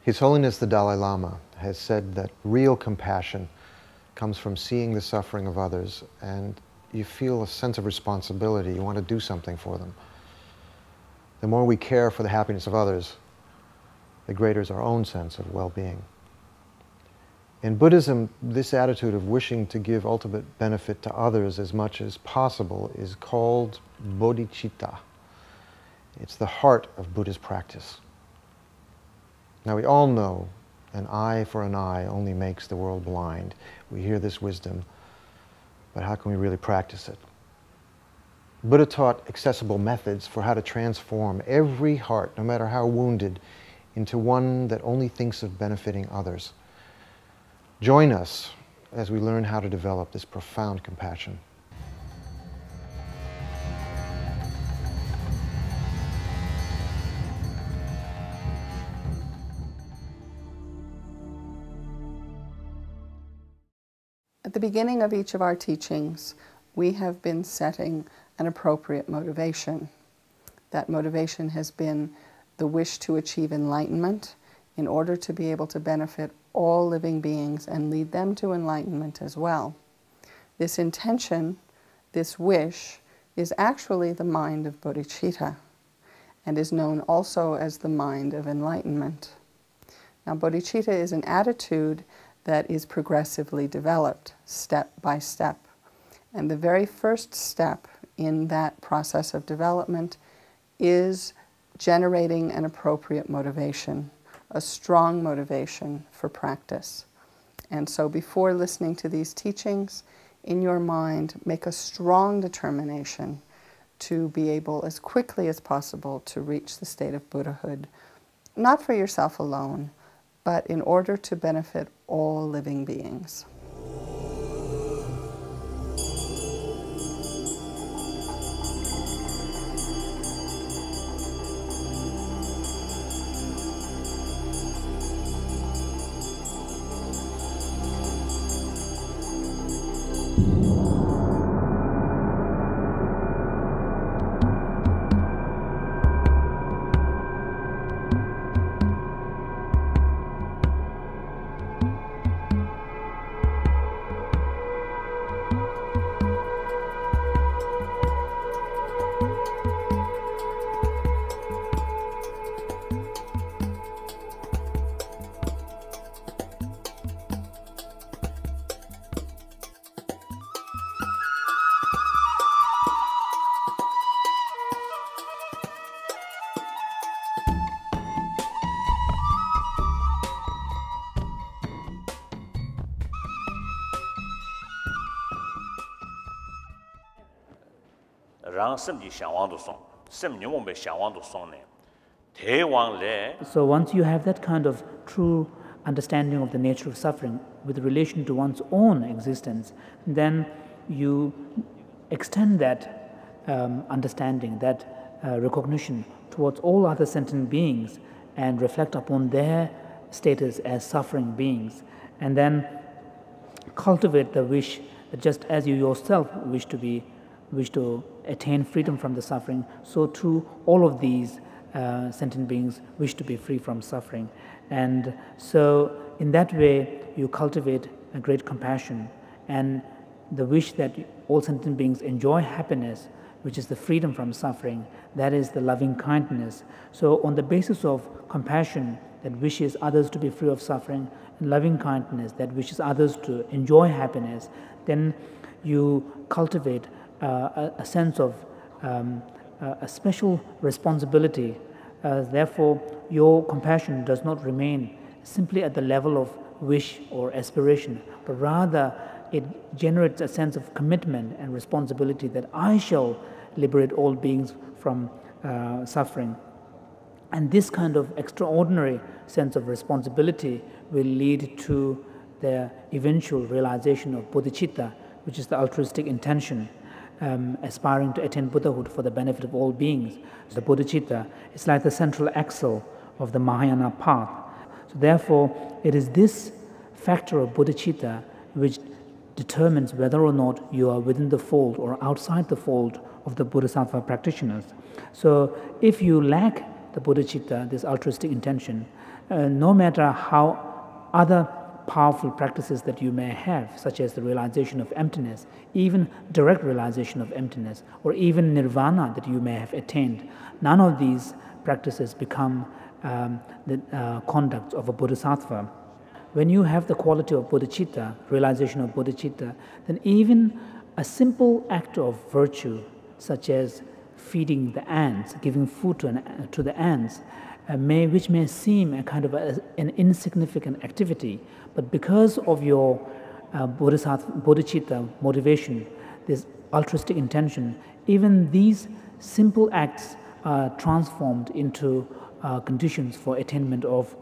His Holiness the Dalai Lama has said that real compassion comes from seeing the suffering of others, and you feel a sense of responsibility. You want to do something for them. The more we care for the happiness of others, the greater is our own sense of well-being. In Buddhism, this attitude of wishing to give ultimate benefit to others as much as possible is called Bodhichitta. It's the heart of Buddhist practice. Now, we all know an eye for an eye only makes the world blind. We hear this wisdom, but how can we really practice it? Buddha taught accessible methods for how to transform every heart, no matter how wounded, into one that only thinks of benefiting others. Join us as we learn how to develop this profound compassion. At the beginning of each of our teachings, we have been setting an appropriate motivation. That motivation has been the wish to achieve enlightenment in order to be able to benefit all living beings and lead them to enlightenment as well. This intention, this wish, is actually the mind of Bodhichitta and is known also as the mind of enlightenment. Now, Bodhichitta is an attitude that is progressively developed, step by step. And the very first step in that process of development is generating an appropriate motivation, a strong motivation for practice. And so before listening to these teachings, in your mind, make a strong determination to be able as quickly as possible to reach the state of Buddhahood, not for yourself alone, but in order to benefit all living beings. So once you have that kind of true understanding of the nature of suffering with relation to one's own existence, then you extend that understanding, that recognition towards all other sentient beings and reflect upon their status as suffering beings, and then cultivate the wish that just as you yourself wish to attain freedom from the suffering, so too all of these sentient beings wish to be free from suffering. And so in that way you cultivate a great compassion and the wish that all sentient beings enjoy happiness, which is the freedom from suffering. That is the loving kindness. So on the basis of compassion that wishes others to be free of suffering, and loving kindness that wishes others to enjoy happiness, then you cultivate a sense of a special responsibility. Therefore, your compassion does not remain simply at the level of wish or aspiration, but rather it generates a sense of commitment and responsibility that I shall liberate all beings from suffering. And this kind of extraordinary sense of responsibility will lead to the eventual realization of bodhicitta, which is the altruistic intention, aspiring to attain Buddhahood for the benefit of all beings. The bodhicitta is like the central axle of the Mahayana path. So therefore, it is this factor of bodhicitta which determines whether or not you are within the fold or outside the fold of the Buddha Safa practitioners. So if you lack the bodhicitta, this altruistic intention, no matter how other powerful practices that you may have, such as the realization of emptiness, even direct realization of emptiness, or even nirvana that you may have attained, none of these practices become the conduct of a bodhisattva. When you have the quality of bodhicitta, realization of bodhicitta, then even a simple act of virtue, such as feeding the ants, giving food to the ants, which may seem a kind of an insignificant activity, but because of your bodhicitta motivation, this altruistic intention, even these simple acts are transformed into conditions for attainment of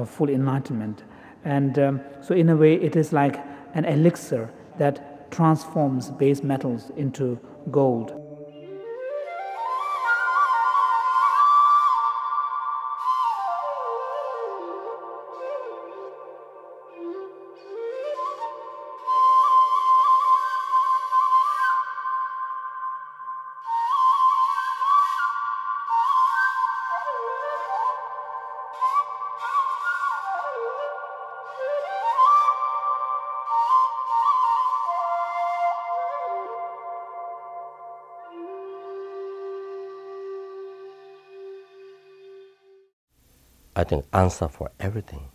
full enlightenment. And so in a way, it is like an elixir that transforms base metals into gold. I think answer for everything.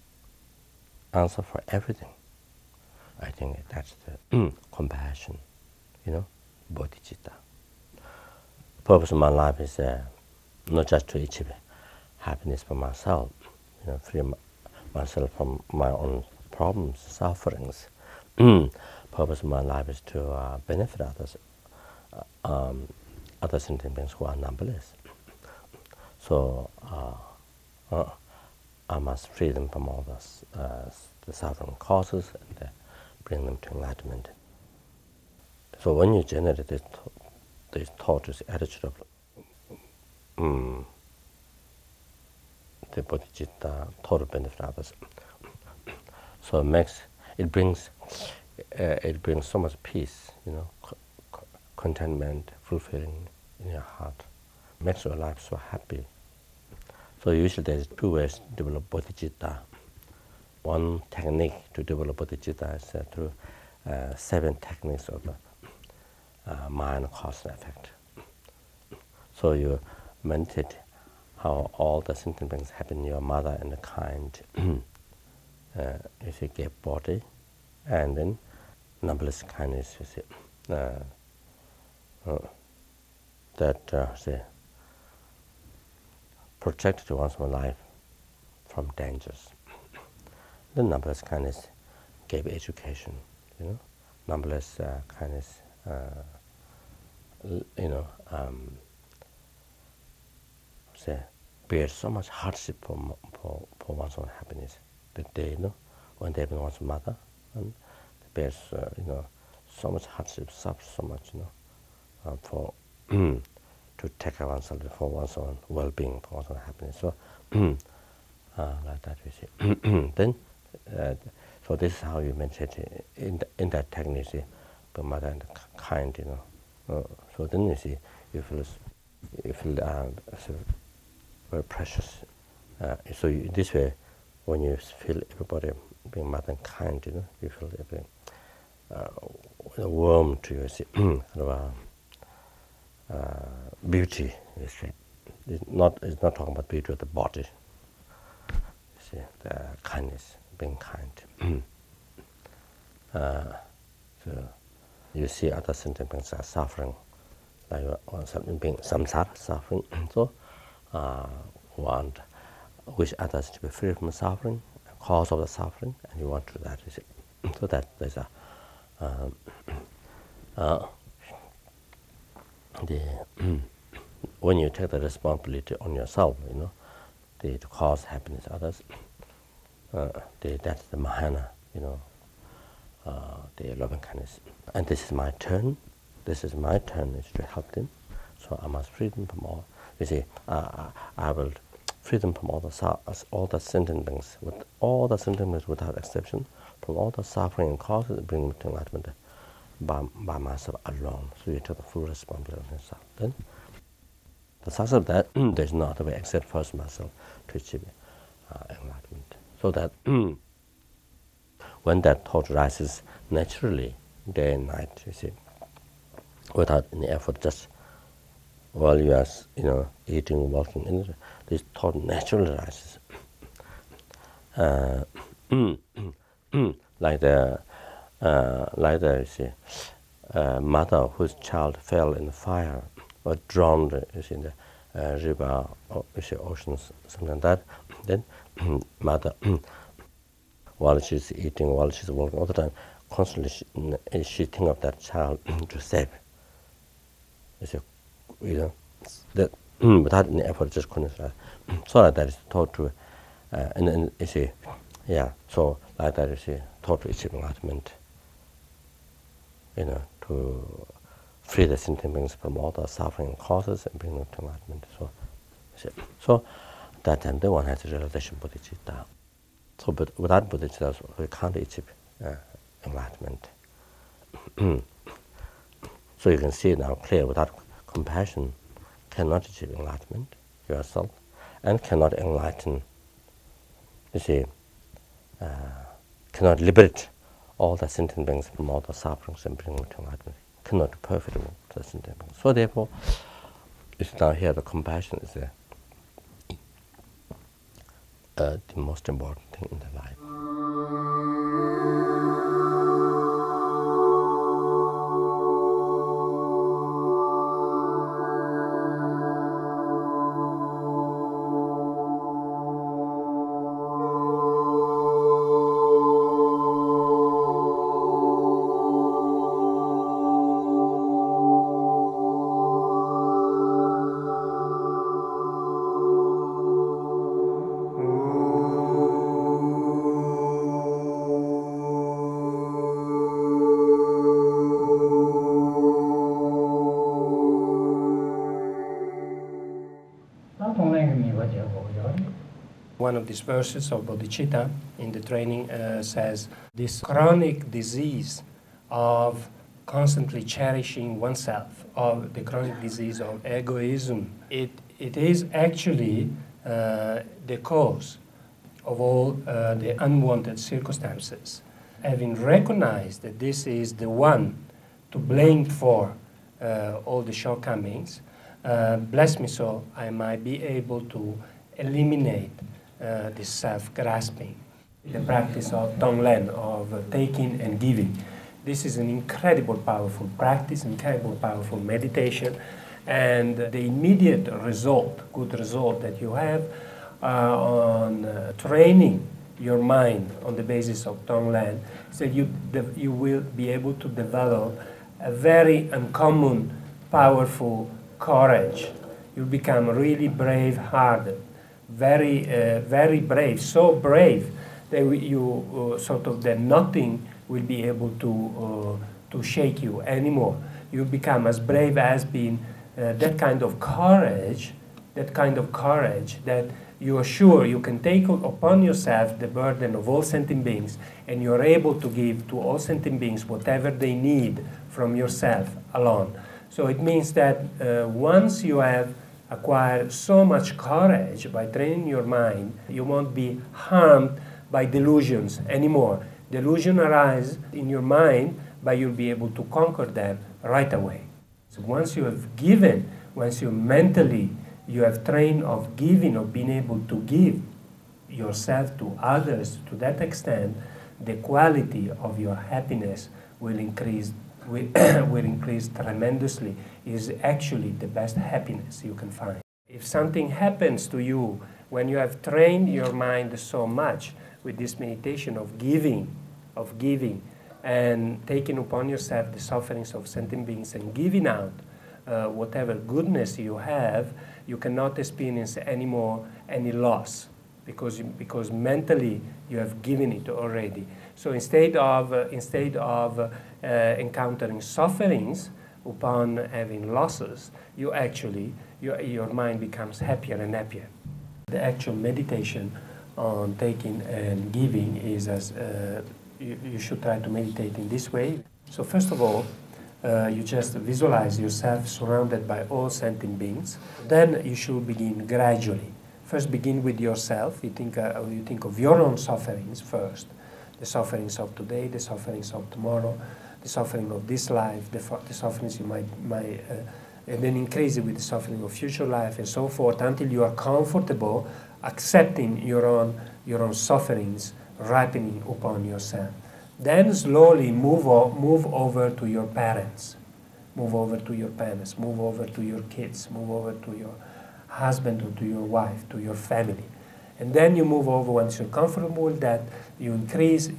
I think that's the compassion, bodhicitta. Purpose of my life is not just to achieve happiness for myself, free myself from my own problems, sufferings. Purpose of my life is to benefit others, other sentient beings who are numberless. So I must free them from all the suffering causes and bring them to enlightenment. So when you generate this thought, this attitude of the bodhicitta, total benefit of others, so it brings so much peace, contentment, fulfilling in your heart, makes your life so happy. So usually there's two ways to develop bodhicitta. One technique to develop bodhicitta is through 7 techniques of mind, cause, and effect. So you meditate how all the sentient beings happen in your mother and the kind. You see, give body, and then numberless kindness. You see, protect one's life from dangers. The numberless kindness gave education, numberless kindness, bear so much hardship for one's own happiness. That they, when they have one's mother, and they bear, so much hardship, suffer so much, for to take care of oneself, for one's own well-being, for one's own happiness. So, like that we see. Then, so this is how you meditate in that technique, you see, the mother and kind, so then you see, you feel very precious. So this way, when you feel everybody being mother and kind, you feel everything warm to you, see, kind of beauty. You see, it's not talking about beauty of the body. You see, the kindness, being kind. So you see other sentient beings are suffering, like something being samsara, suffering. So wish others to be free from suffering, cause of the suffering, and you want to do that. You see. So that there's when you take the responsibility on yourself, to cause happiness to others, that's the mahana, the loving kindness. And this is my turn. This is my turn is to help them. So I must free them from all. You see, I will free them from all the sentient beings, with all the sentient beings without exception, from all the suffering and causes, bring them to enlightenment by myself alone. So you take the full responsibility on yourself. Then, the success of that, there's no other way except first myself to achieve enlightenment. so that when that thought rises naturally, day and night, you see, without any effort, just while you are, eating, walking, this thought naturally rises. Like the you see, mother whose child fell in the fire or drowned, you see, in the river or you see, oceans, something like that. Then mother, while she's eating, while she's walking, all the time, constantly she think of that child to save. You see, that without any effort, just couldn't. So like that is thought to, and then you see, so like that you see, thought to achieve enlightenment. To free the sentient beings from all the suffering causes and bring them to enlightenment. So that time, the one has a realization Bodhichitta. So, but without Bodhichitta, we can't achieve enlightenment. So you can see now clear, without compassion, cannot achieve enlightenment yourself, and cannot enlighten, you see, cannot liberate all the sentient beings from all the sufferings and bring them to enlightenment. Cannot be profitable to the sentient beings. So therefore, it's now here the compassion is the most important thing in the life. One of these verses of Bodhichitta in the training says, this chronic disease of constantly cherishing oneself, of the chronic disease of egoism, it is actually the cause of all the unwanted circumstances. Having recognized that this is the one to blame for all the shortcomings, bless me so I might be able to eliminate this self-grasping, the practice of Tonglen, of taking and giving. This is an incredible powerful practice, incredible powerful meditation, and the immediate result, good result that you have on training your mind on the basis of Tonglen is that you will be able to develop a very uncommon, powerful courage. You become really brave-hearted, very brave, so brave that you that nothing will be able to shake you anymore. You become as brave as being that kind of courage that you are sure you can take upon yourself the burden of all sentient beings, and you're able to give to all sentient beings whatever they need from yourself alone. So it means that once you have acquired so much courage by training your mind, you won't be harmed by delusions anymore. Delusion arises in your mind, but you'll be able to conquer them right away. So once you have given, once you mentally, you have trained of giving, of being able to give yourself to others to that extent, the quality of your happiness will increase tremendously. It is actually the best happiness you can find. If something happens to you when you have trained your mind so much with this meditation of giving, and taking upon yourself the sufferings of sentient beings and giving out whatever goodness you have, you cannot experience anymore any loss because mentally you have given it already. So instead of encountering sufferings upon having losses, your mind becomes happier and happier. The actual meditation on taking and giving is as you should try to meditate in this way. So first of all, you just visualize yourself surrounded by all sentient beings. Then you should begin gradually First begin with yourself. You think of your own sufferings first. The sufferings of today, the sufferings of tomorrow, the suffering of this life, the sufferings you might and then increase it with the suffering of future life and so forth until you are comfortable accepting your own sufferings ripening upon yourself. Then slowly move over to your parents, move over to your parents, move over to your kids, move over to your husband or to your wife, to your family. And then you move over, once you're comfortable with that, you increase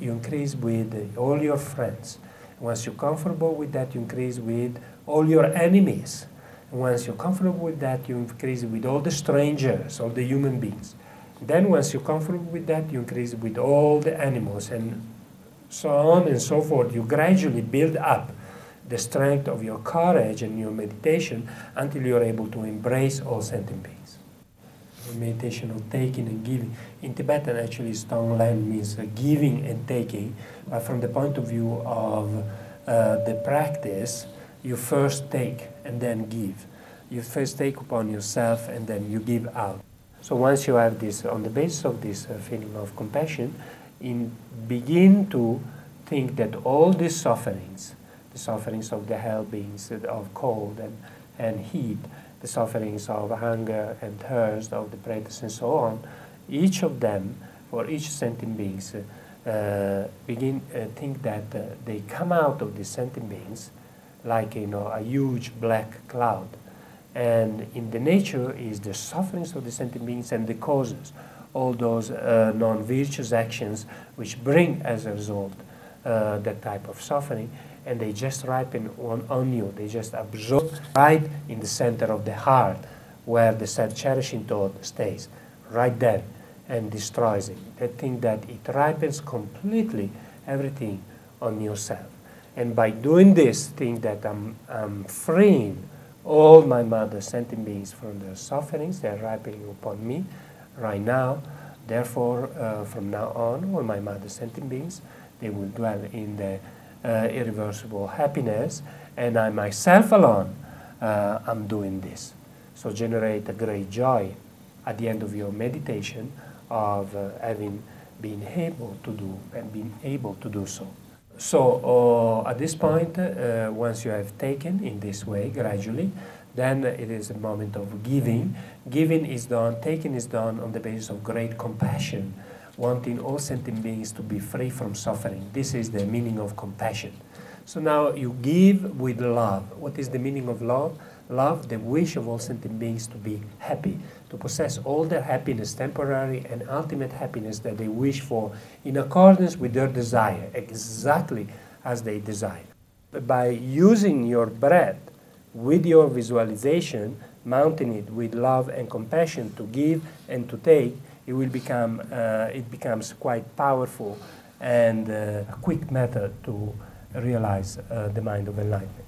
with all your friends. Once you're comfortable with that, you increase with all your enemies. And once you're comfortable with that, you increase with all the strangers, all the human beings. Then once you're comfortable with that, you increase with all the animals, and so on and so forth. You gradually build up the strength of your courage and your meditation until you're able to embrace all sentient beings. The meditation of taking and giving. In Tibetan, actually, Stone Land means giving and taking. But from the point of view of the practice, you first take and then give. You first take upon yourself and then you give out. So once you have this, on the basis of this feeling of compassion, begin to think that all these sufferings, the sufferings of the hell beings, of cold and heat, the sufferings of hunger and thirst, of the predators and so on, each of them, for each sentient beings, think that they come out of these sentient beings like a huge black cloud. And in the nature is the sufferings of the sentient beings and the causes, all those non-virtuous actions which bring as a result that type of suffering, and they just ripen on you. They just absorb right in the center of the heart, where the self-cherishing thought stays, right there, and destroys it. They think that it ripens completely everything on yourself. And by doing this, think that I'm freeing all my mother sentient beings from their sufferings. They're ripening upon me right now. Therefore, from now on, all my mother sentient beings, they will dwell in the irreversible happiness, and I myself alone am doing this. So generate a great joy at the end of your meditation of having been able to do and being able to do so. So at this point, once you have taken in this way gradually, then it is a moment of giving. Giving is done, taking is done on the basis of great compassion, wanting all sentient beings to be free from suffering. This is the meaning of compassion. So now you give with love. What is the meaning of love? Love, the wish of all sentient beings to be happy, to possess all their happiness, temporary and ultimate happiness that they wish for, in accordance with their desire, exactly as they desire. By using your breath with your visualization, mounting it with love and compassion to give and to take, it becomes quite powerful and a quick method to realize the mind of enlightenment.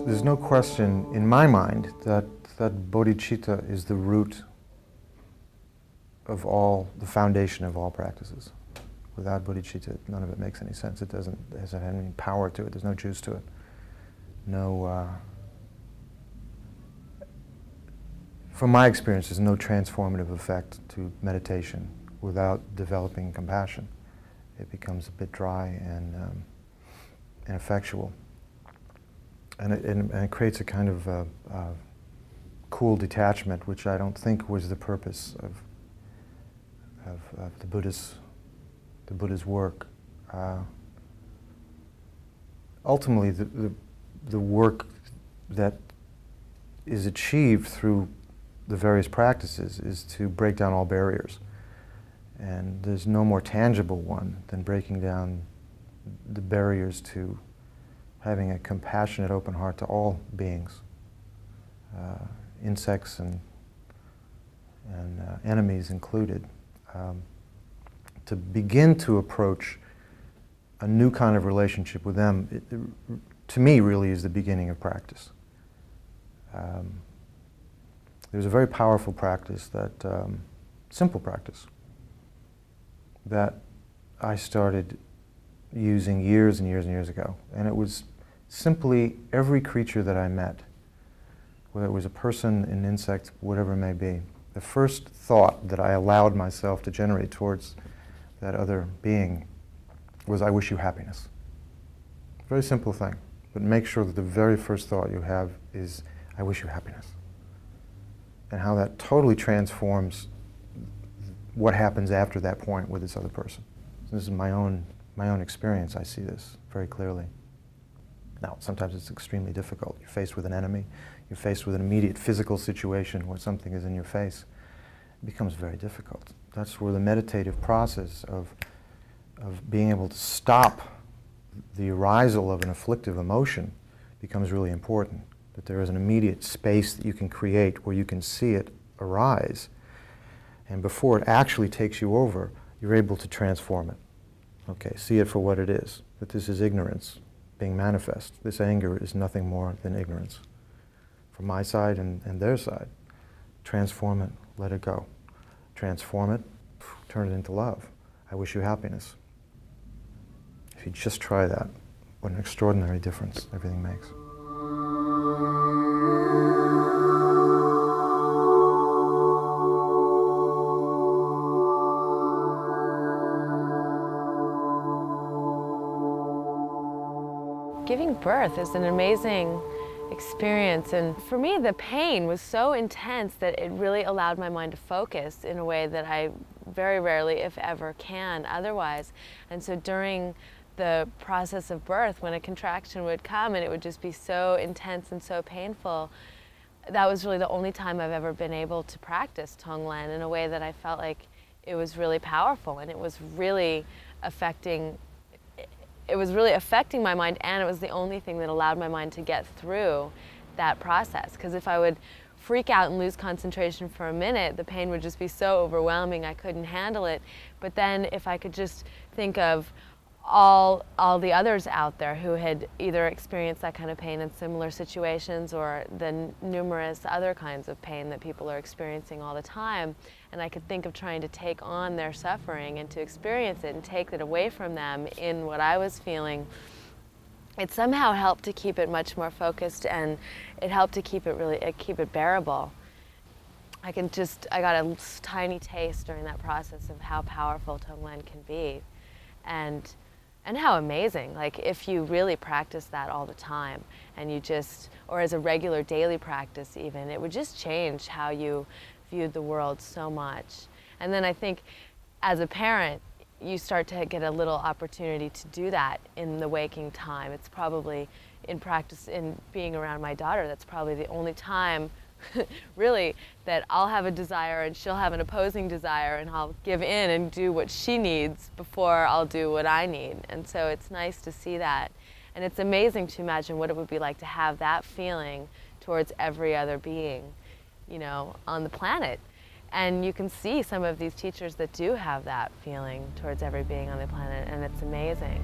There's no question in my mind that bodhicitta is the root of all, the foundation of all practices. Without bodhicitta, none of it makes any sense. It doesn't have any power to it. There's no juice to it. From my experience, there's no transformative effect to meditation without developing compassion. It becomes a bit dry and ineffectual. And it creates a kind of cool detachment, which I don't think was the purpose of the Buddha's work. Ultimately, the work that is achieved through the various practices is to break down all barriers And there's no more tangible one than breaking down the barriers to having a compassionate, open heart to all beings, insects and enemies included. To begin to approach a new kind of relationship with them, to me, really is the beginning of practice. There's a very powerful practice that, simple practice, that I started using years and years and years ago. And it was simply every creature that I met, whether it was a person, an insect, whatever it may be, the first thought that I allowed myself to generate towards that other being was, I wish you happiness. Very simple thing, but make sure that the very first thought you have is, I wish you happiness. And how that totally transforms what happens after that point with this other person. This is my own experience. I see this very clearly. Now, sometimes it's extremely difficult. You're faced with an enemy. You're faced with an immediate physical situation where something is in your face. It becomes very difficult. That's where the meditative process of being able to stop the arisal of an afflictive emotion becomes really important. That there is an immediate space that you can create where you can see it arise. And before it actually takes you over, you're able to transform it. Okay, see it for what it is, that this is ignorance being manifest. This anger is nothing more than ignorance. From my side and their side. Transform it, let it go. Transform it, turn it into love. I wish you happiness. If you just try that, what an extraordinary difference everything makes. Giving birth is an amazing experience, and for me the pain was so intense that it really allowed my mind to focus in a way that I very rarely, if ever, can otherwise. And so during the process of birth, when a contraction would come and it would just be so intense and so painful, that was really the only time I've ever been able to practice Tonglen in a way that I felt like it was really powerful, and it was really affecting my mind, and it was the only thing that allowed my mind to get through that process. Because if I would freak out and lose concentration for a minute, the pain would just be so overwhelming I couldn't handle it. But then if I could just think of all the others out there who had either experienced that kind of pain in similar situations, or the numerous other kinds of pain that people are experiencing all the time, and I could think of trying to take on their suffering and to experience it and take it away from them in what I was feeling, it somehow helped to keep it much more focused, and it helped to keep it bearable. I got a tiny taste during that process of how powerful Tonglen can be, and how amazing, like if you really practice that all the time, and you just, or as a regular daily practice even, it would just change how you viewed the world so much. And then I think as a parent, you start to get a little opportunity to do that in the waking time. It's probably in practice, in being around my daughter, that's probably the only time really that I'll have a desire and she'll have an opposing desire, and I'll give in and do what she needs before I'll do what I need. And so it's nice to see that. And it's amazing to imagine what it would be like to have that feeling towards every other being, you know, on the planet. And you can see some of these teachers that do have that feeling towards every being on the planet, and it's amazing.